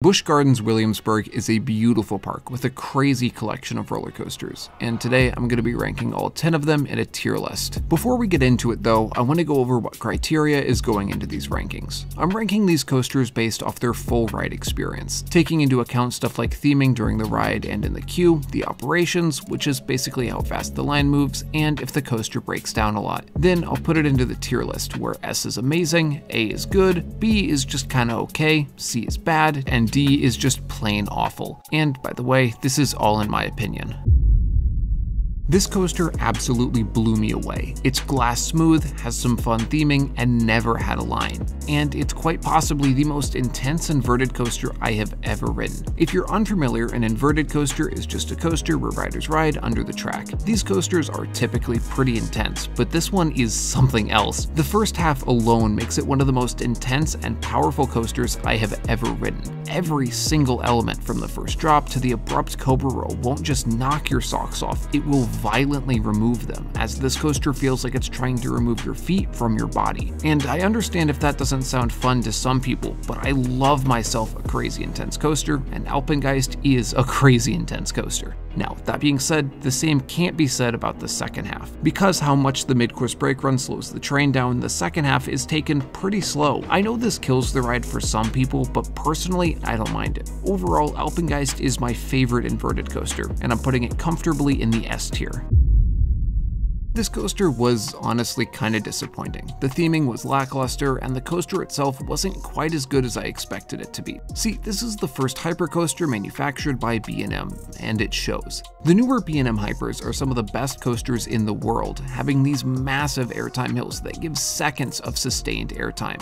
Busch Gardens Williamsburg is a beautiful park with a crazy collection of roller coasters, and today I'm going to be ranking all 10 of them in a tier list. Before we get into it though, I want to go over what criteria is going into these rankings. I'm ranking these coasters based off their full ride experience, taking into account stuff like theming during the ride and in the queue, the operations, which is basically how fast the line moves, and if the coaster breaks down a lot. Then I'll put it into the tier list where S is amazing, A is good, B is just kinda okay, C is bad, and D is just plain awful. And by the way, this is all in my opinion. This coaster absolutely blew me away. It's glass smooth, has some fun theming, and never had a line. And it's quite possibly the most intense inverted coaster I have ever ridden. If you're unfamiliar, an inverted coaster is just a coaster where riders ride under the track. These coasters are typically pretty intense, but this one is something else. The first half alone makes it one of the most intense and powerful coasters I have ever ridden. Every single element from the first drop to the abrupt cobra roll won't just knock your socks off, it will violently remove them, as this coaster feels like it's trying to remove your feet from your body. And I understand if that doesn't sound fun to some people, but I love myself a crazy intense coaster, and Alpengeist is a crazy intense coaster. Now, that being said, the same can't be said about the second half. Because how much the mid-course brake run slows the train down, the second half is taken pretty slow. I know this kills the ride for some people, but personally, I don't mind it. Overall, Alpengeist is my favorite inverted coaster, and I'm putting it comfortably in the S tier. This coaster was honestly kinda disappointing. The theming was lackluster, and the coaster itself wasn't quite as good as I expected it to be. See, this is the first hypercoaster manufactured by B&M, and it shows. The newer B&M Hypers are some of the best coasters in the world, having these massive airtime hills that give seconds of sustained airtime.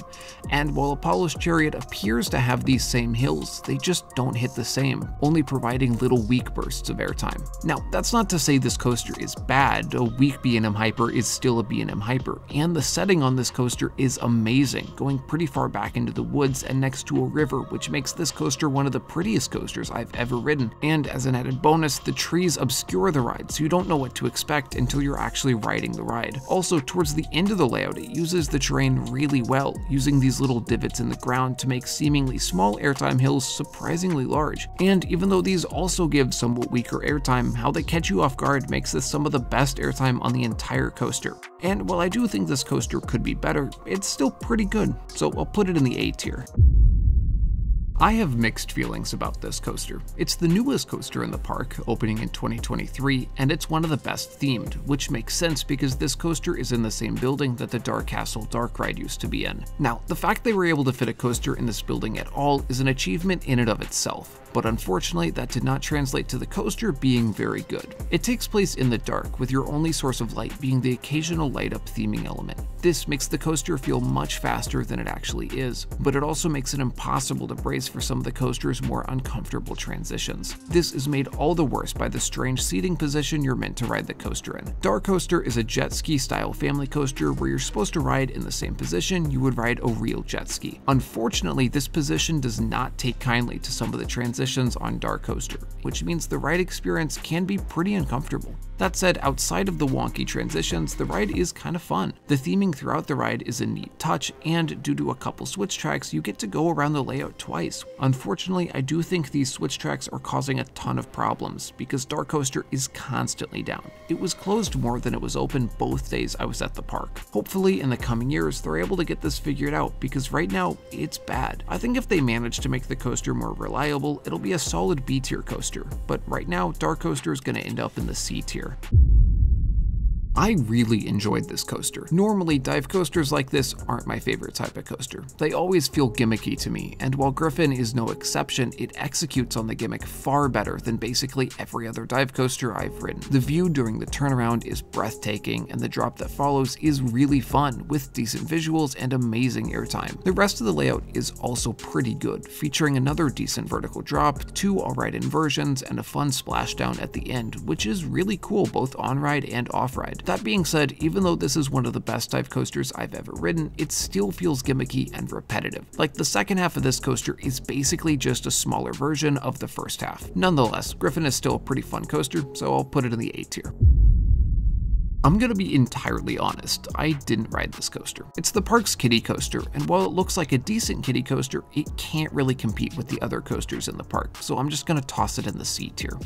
And while Apollo's Chariot appears to have these same hills, they just don't hit the same, only providing little weak bursts of airtime. Now, that's not to say this coaster is bad. A weak B&M Hyper is still a B&M Hyper, and the setting on this coaster is amazing, going pretty far back into the woods and next to a river, which makes this coaster one of the prettiest coasters I've ever ridden. And as an added bonus, the trees obscure the ride, so you don't know what to expect until you're actually riding the ride. Also, towards the end of the layout, it uses the terrain really well, using these little divots in the ground to make seemingly small airtime hills surprisingly large. And even though these also give somewhat weaker airtime, how they catch you off guard makes this some of the best airtime on the entire coaster. And while I do think this coaster could be better, it's still pretty good, so I'll put it in the A tier. I have mixed feelings about this coaster. It's the newest coaster in the park, opening in 2023, and it's one of the best themed, which makes sense because this coaster is in the same building that the Dark Castle Dark Ride used to be in. Now, the fact they were able to fit a coaster in this building at all is an achievement in and of itself, but unfortunately that did not translate to the coaster being very good. It takes place in the dark, with your only source of light being the occasional light up theming element. This makes the coaster feel much faster than it actually is, but it also makes it impossible to brace for some of the coaster's more uncomfortable transitions. This is made all the worse by the strange seating position you're meant to ride the coaster in. DarKoaster is a jet ski style family coaster where you're supposed to ride in the same position you would ride a real jet ski. Unfortunately, this position does not take kindly to some of the transitions on DarKoaster, which means the ride experience can be pretty uncomfortable. That said, outside of the wonky transitions, the ride is kind of fun. The theming throughout the ride is a neat touch, and due to a couple switch tracks, you get to go around the layout twice. Unfortunately, I do think these switch tracks are causing a ton of problems, because DarKoaster is constantly down. It was closed more than it was open both days I was at the park. Hopefully, in the coming years, they're able to get this figured out, because right now, it's bad. I think if they manage to make the coaster more reliable, it'll be a solid B tier coaster, but right now, DarKoaster is going to end up in the C tier. I really enjoyed this coaster. Normally, dive coasters like this aren't my favorite type of coaster. They always feel gimmicky to me, and while Griffon is no exception, it executes on the gimmick far better than basically every other dive coaster I've ridden. The view during the turnaround is breathtaking, and the drop that follows is really fun, with decent visuals and amazing airtime. The rest of the layout is also pretty good, featuring another decent vertical drop, 2 alright inversions, and a fun splashdown at the end, which is really cool both on-ride and off-ride. That being said, even though this is one of the best dive coasters I've ever ridden, it still feels gimmicky and repetitive. Like, the second half of this coaster is basically just a smaller version of the first half. Nonetheless, Griffon is still a pretty fun coaster, so I'll put it in the A tier. I'm gonna be entirely honest, I didn't ride this coaster. It's the park's kiddie coaster, and while it looks like a decent kiddie coaster, it can't really compete with the other coasters in the park, so I'm just gonna toss it in the C tier.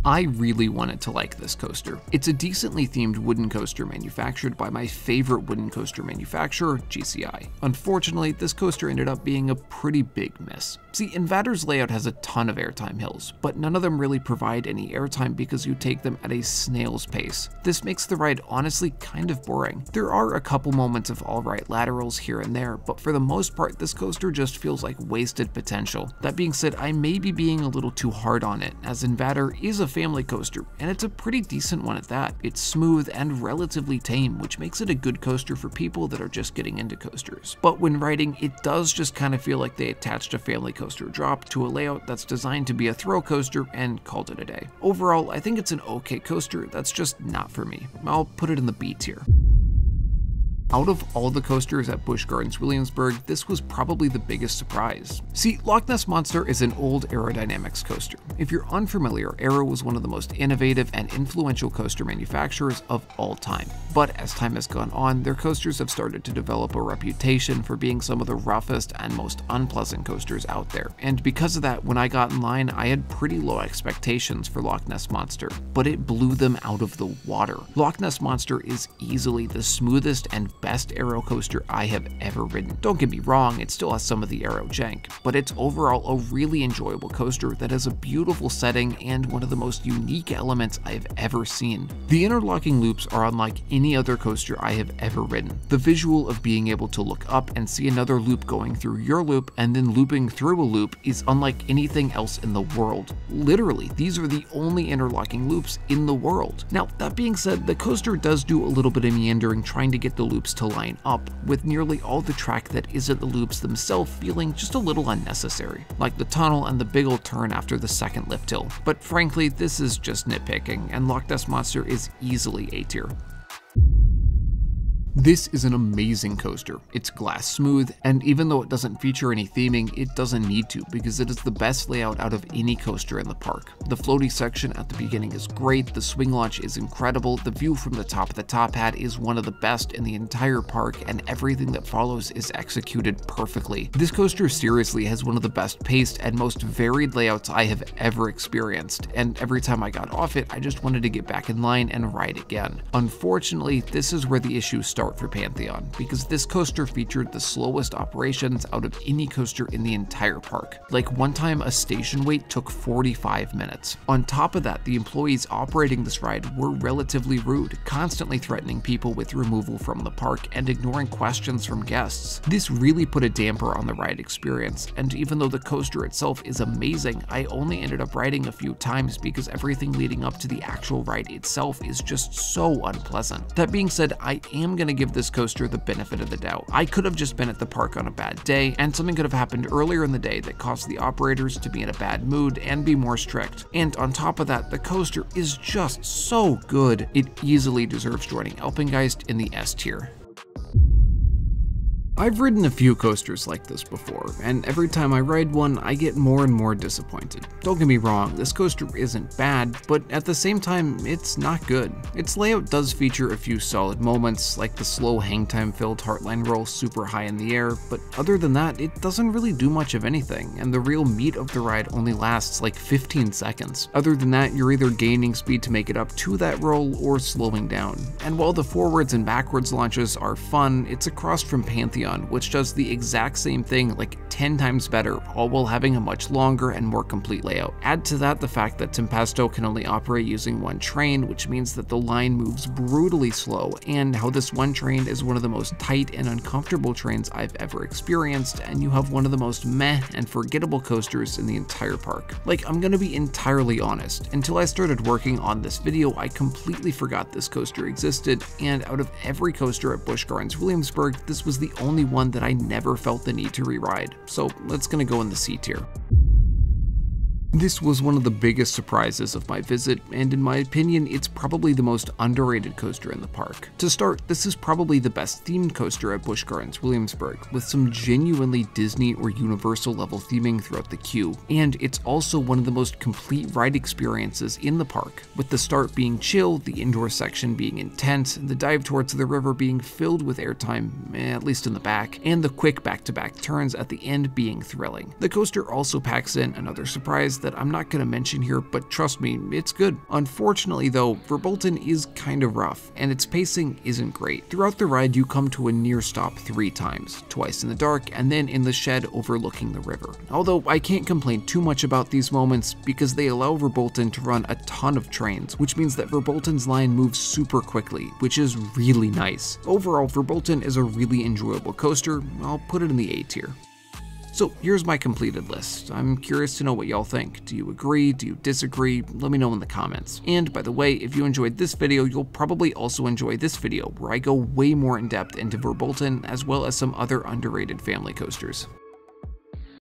I really wanted to like this coaster. It's a decently themed wooden coaster manufactured by my favorite wooden coaster manufacturer, GCI. Unfortunately, this coaster ended up being a pretty big miss. See, InvadR's layout has a ton of airtime hills, but none of them really provide any airtime because you take them at a snail's pace. This makes the ride honestly kind of boring. There are a couple moments of alright laterals here and there, but for the most part, this coaster just feels like wasted potential. That being said, I may be being a little too hard on it, as InvadR is a family coaster, and it's a pretty decent one at that. It's smooth and relatively tame, which makes it a good coaster for people that are just getting into coasters. But when riding, it does just kind of feel like they attached a family coaster drop to a layout that's designed to be a throw coaster and called it a day. Overall, I think it's an okay coaster that's just not for me. I'll put it in the B tier. Out of all the coasters at Busch Gardens Williamsburg, this was probably the biggest surprise. See, Loch Ness Monster is an old aerodynamics coaster. If you're unfamiliar, Aero was one of the most innovative and influential coaster manufacturers of all time. But as time has gone on, their coasters have started to develop a reputation for being some of the roughest and most unpleasant coasters out there. And because of that, when I got in line, I had pretty low expectations for Loch Ness Monster, but it blew them out of the water. Loch Ness Monster is easily the smoothest and best aero coaster I have ever ridden. Don't get me wrong, it still has some of the aero jank, but it's overall a really enjoyable coaster that has a beautiful setting and one of the most unique elements I've ever seen. The interlocking loops are unlike any other coaster I have ever ridden. The visual of being able to look up and see another loop going through your loop and then looping through a loop is unlike anything else in the world. Literally, these are the only interlocking loops in the world. Now, that being said, the coaster does do a little bit of meandering trying to get the loops to line up, with nearly all the track that isn't the loops themselves feeling just a little unnecessary, like the tunnel and the big ol' turn after the second lift hill. But frankly, this is just nitpicking, and Loch Ness Monster is easily A tier. This is an amazing coaster. It's glass smooth, and even though it doesn't feature any theming, it doesn't need to because it is the best layout out of any coaster in the park. The floaty section at the beginning is great, the swing launch is incredible, the view from the top of the top hat is one of the best in the entire park, and everything that follows is executed perfectly. This coaster seriously has one of the best paced and most varied layouts I have ever experienced, and every time I got off it, I just wanted to get back in line and ride again. Unfortunately, this is where the issues start for Pantheon, because this coaster featured the slowest operations out of any coaster in the entire park. Like one time a station wait took 45 minutes. On top of that, the employees operating this ride were relatively rude, constantly threatening people with removal from the park and ignoring questions from guests. This really put a damper on the ride experience, and even though the coaster itself is amazing, I only ended up riding a few times because everything leading up to the actual ride itself is just so unpleasant. That being said, I am gonna give this coaster the benefit of the doubt. I could have just been at the park on a bad day, and something could have happened earlier in the day that caused the operators to be in a bad mood and be more strict. And on top of that, the coaster is just so good. It easily deserves joining Alpengeist in the S tier. I've ridden a few coasters like this before, and every time I ride one, I get more and more disappointed. Don't get me wrong, this coaster isn't bad, but at the same time, it's not good. Its layout does feature a few solid moments, like the slow hang-time filled Heartline roll super high in the air, but other than that, it doesn't really do much of anything, and the real meat of the ride only lasts like 15 seconds. Other than that, you're either gaining speed to make it up to that roll or slowing down. And while the forwards and backwards launches are fun, it's across from Pantheon, which does the exact same thing like 10 times better, all while having a much longer and more complete layout. Add to that the fact that Tempesto can only operate using one train, which means that the line moves brutally slow, and how this one train is one of the most tight and uncomfortable trains I've ever experienced, and you have one of the most meh and forgettable coasters in the entire park. Like, I'm gonna be entirely honest, until I started working on this video, I completely forgot this coaster existed, and out of every coaster at Busch Gardens Williamsburg, this was the only one that I never felt the need to re-ride, so it's gonna go in the C tier. This was one of the biggest surprises of my visit, and in my opinion, it's probably the most underrated coaster in the park. To start, this is probably the best themed coaster at Busch Gardens Williamsburg, with some genuinely Disney or Universal level theming throughout the queue, and it's also one of the most complete ride experiences in the park, with the start being chill, the indoor section being intense, the dive towards the river being filled with airtime, at least in the back, and the quick back-to-back turns at the end being thrilling. The coaster also packs in another surprise that I'm not going to mention here, but trust me, it's good. Unfortunately though, Verbolten is kind of rough, and its pacing isn't great. Throughout the ride, you come to a near stop 3 times, twice in the dark and then in the shed overlooking the river. Although I can't complain too much about these moments because they allow Verbolten to run a ton of trains, which means that Verbolten's line moves super quickly, which is really nice. Overall, Verbolten is a really enjoyable coaster. I'll put it in the A tier. So here's my completed list. I'm curious to know what y'all think. Do you agree? Do you disagree? Let me know in the comments. And by the way, if you enjoyed this video, you'll probably also enjoy this video where I go way more in depth into Verbolten as well as some other underrated family coasters.